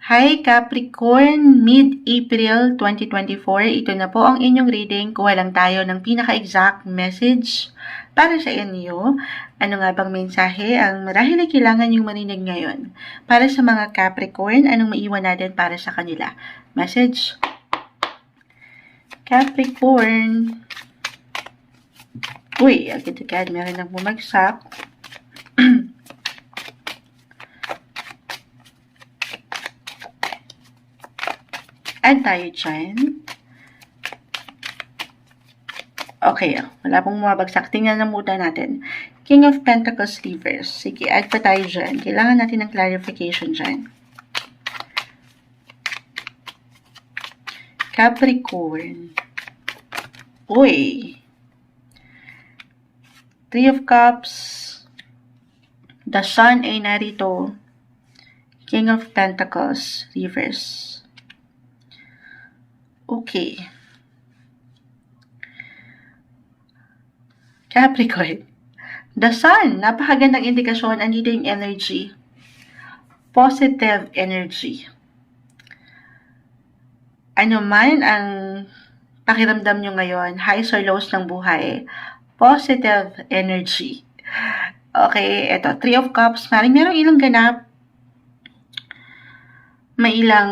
Hi Capricorn, mid-April 2024. Ito na po ang inyong reading. Kuha lang tayo ng pinaka-exact message para sa inyo. Ano nga bang mensahe ang marahil ay kailangan yung marinig ngayon? Para sa mga Capricorn, anong maiwan natin para sa kanila? Message. Capricorn. Uy, agad-agad meron nang bumagsak. Add tayo dyan. Okay, wala pong mabagsak. Tingnan na muna natin. King of Pentacles reverse. Sige, add pa tayo dyan. Kailangan natin ng clarification dyan. Capricorn. Uy. Three of Cups. The Sun ay narito. King of Pentacles reverse. Okay. Capricorn. The Sun. Napakagandang indikasyon. Andito yung energy. Positive energy. Ano man ang pakiramdam nyo ngayon, highs or lows ng buhay, positive energy. Okay, eto. Three of Cups. Merong ilang ganap. May ilang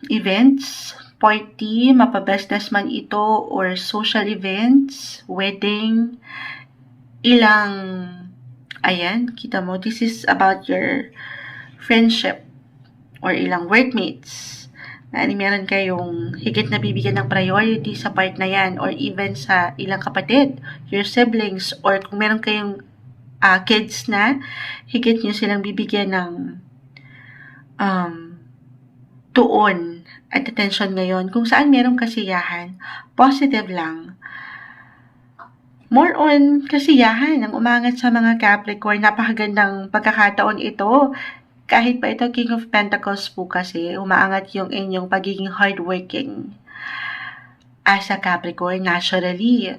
events, party, mapabusiness man ito, or social events, wedding, ilang, ayan, kita mo, this is about your friendship, or ilang workmates. Meron kayong higit na bibigyan ng priority sa part na yan, or even sa ilang kapatid, your siblings, or kung meron kayong kids na, higit nyo silang bibigyan ng tuon at attention ngayon. Kung saan merong kasiyahan, positive lang. More on kasiyahan ang umangat sa mga Capricorn. Napakagandang pagkakataon ito. Kahit pa ito King of Pentacles po kasi, umaangat yung inyong pagiging hardworking. As a Capricorn, naturally,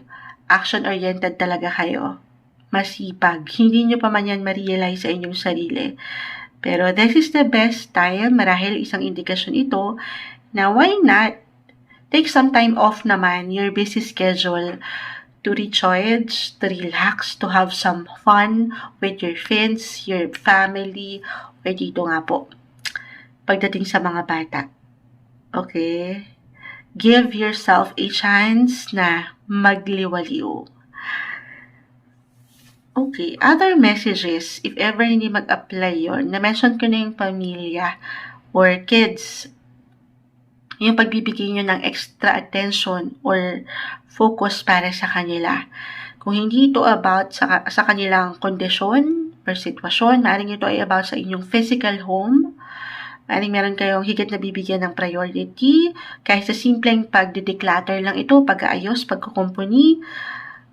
action-oriented talaga kayo. Masipag. Hindi nyo pa man yan ma-realize sa inyong sarili. Pero this is the best time, marahil isang indikasyon ito, na why not take some time off naman your busy schedule to recharge, to relax, to have some fun with your friends, your family, or dito nga po, pagdating sa mga bata. Okay? Give yourself a chance na magliwaliw. Okay, other messages, if ever hindi mag-apply yun, na-mention ko na yung pamilya or kids, yung pagbibigay nyo ng extra attention or focus para sa kanila. Kung hindi ito about sa kanilang kondisyon or sitwasyon, maaaring ito ay about sa inyong physical home, maaaring meron kayong higit na bibigyan ng priority, kahit sa simpleng pag-declutter lang ito, pag-aayos, pagkukumpuni,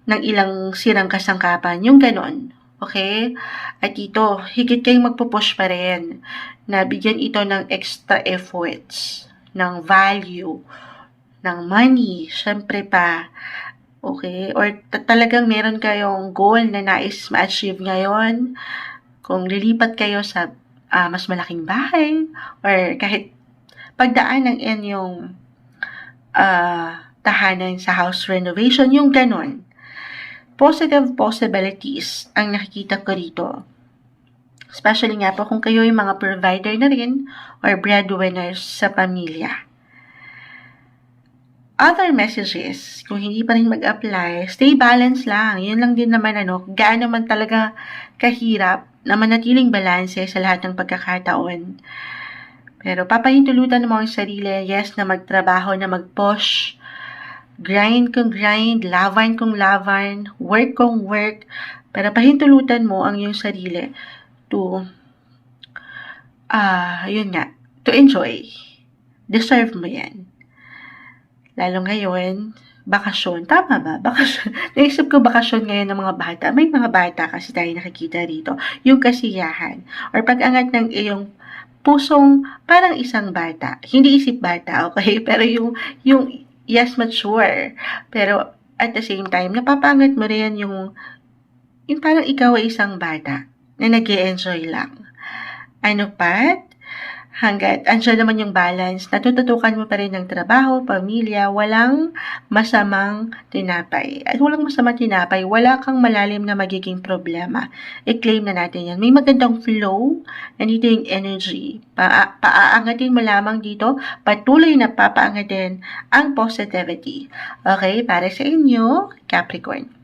ng ilang sirang kasangkapan, yung ganon. Okay? At ito, higit kayong magpupush pa rin na bigyan ito ng extra efforts, ng value, ng money, syempre pa. Okay? Or talagang meron kayong goal na nais ma-achieve ngayon. Kung lilipat kayo sa mas malaking bahay, or kahit pagdaan ng inyong tahanan sa house renovation, yung ganon. Positive possibilities ang nakikita ko dito. Especially nga po kung kayo yung mga provider na rin or breadwinners sa pamilya. Other messages, kung hindi pa rin mag-apply, stay balanced lang. Yun lang din naman gaano man talaga kahirap na manatiling balanse sa lahat ng pagkakataon. Pero papahintulutan mo ang sarili, yes, na magtrabaho, na mag-push, grind kung grind, laban kung laban, work kung work, pero pahintulutan mo ang iyong sarili to, to enjoy. Deserve mo yan. Lalo ngayon, bakasyon. Tama ba? Bakasyon. Naisip ko bakasyon ngayon ng mga bata. May mga bata kasi tayo nakikita dito. Yung kasiyahan. Or pag-angat ng iyong pusong parang isang bata. Hindi isip bata, okay? Pero yung yes, mature. Pero at the same time, napapangat mo rin yung parang ikaw ay isang bata na nag-e-enjoy lang. Ano pa? Hangga't andyan naman yung balance, natututukan mo pa rin ng trabaho, pamilya, walang masamang tinapay. At walang masamang tinapay, wala kang malalim na magiging problema. I-claim na natin yan. May magandang flow, nandito yung energy. Paaangatin mo lamang dito, patuloy na papaangatin ang positivity. Okay, para sa inyo, Capricorn.